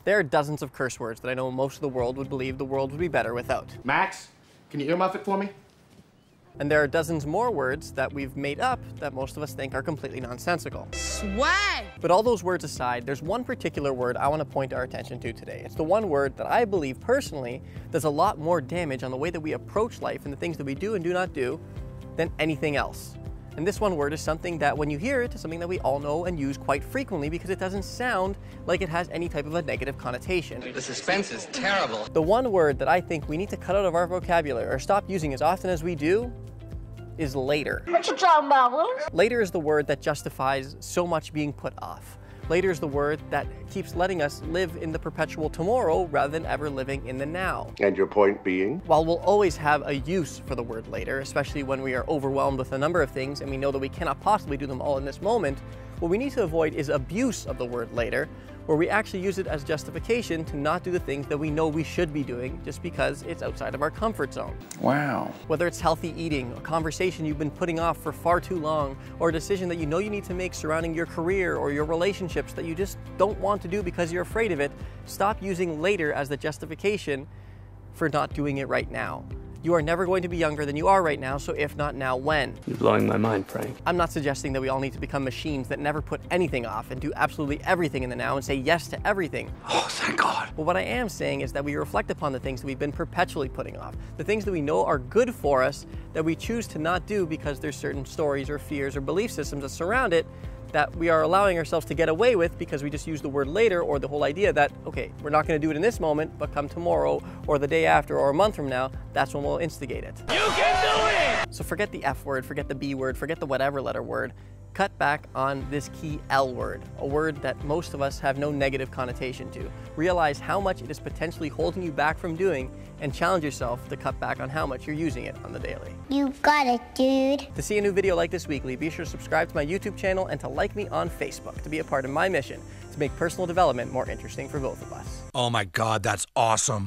There are dozens of curse words that I know most of the world would believe the world would be better without. Max, can you earmuff it for me? And there are dozens more words that we've made up that most of us think are completely nonsensical. Swag! But all those words aside, there's one particular word I want to point our attention to today. It's the one word that I believe personally does a lot more damage on the way that we approach life and the things that we do and do not do than anything else. And this one word is something that when you hear it, is something that we all know and use quite frequently because it doesn't sound like it has any type of a negative connotation. The suspense is terrible. The one word that I think we need to cut out of our vocabulary or stop using as often as we do is later. What you talking about, Luke? Later is the word that justifies so much being put off. Later is the word that keeps letting us live in the perpetual tomorrow rather than ever living in the now. And your point being? While we'll always have a use for the word later, especially when we are overwhelmed with a number of things and we know that we cannot possibly do them all in this moment, what we need to avoid is abuse of the word later, where we actually use it as justification to not do the things that we know we should be doing just because it's outside of our comfort zone. Wow. Whether it's healthy eating, a conversation you've been putting off for far too long, or a decision that you know you need to make surrounding your career or your relationships that you just don't want to do because you're afraid of it, stop using later as the justification for not doing it right now. You are never going to be younger than you are right now, so if not now, when? You're blowing my mind, Frank. I'm not suggesting that we all need to become machines that never put anything off and do absolutely everything in the now and say yes to everything. Oh, thank God. But what I am saying is that we reflect upon the things that we've been perpetually putting off, the things that we know are good for us that we choose to not do because there's certain stories or fears or belief systems that surround it that we are allowing ourselves to get away with because we just use the word later, or the whole idea that, okay, we're not going to do it in this moment, but come tomorrow or the day after or a month from now, that's when we'll instigate it. You can do it! So forget the F word, forget the B word, forget the whatever letter word. Cut back on this key L word, a word that most of us have no negative connotation to. Realize how much it is potentially holding you back from doing and challenge yourself to cut back on how much you're using it on the daily. You got it, dude. To see a new video like this weekly, be sure to subscribe to my YouTube channel and to like me on Facebook to be a part of my mission to make personal development more interesting for both of us. Oh my God, that's awesome.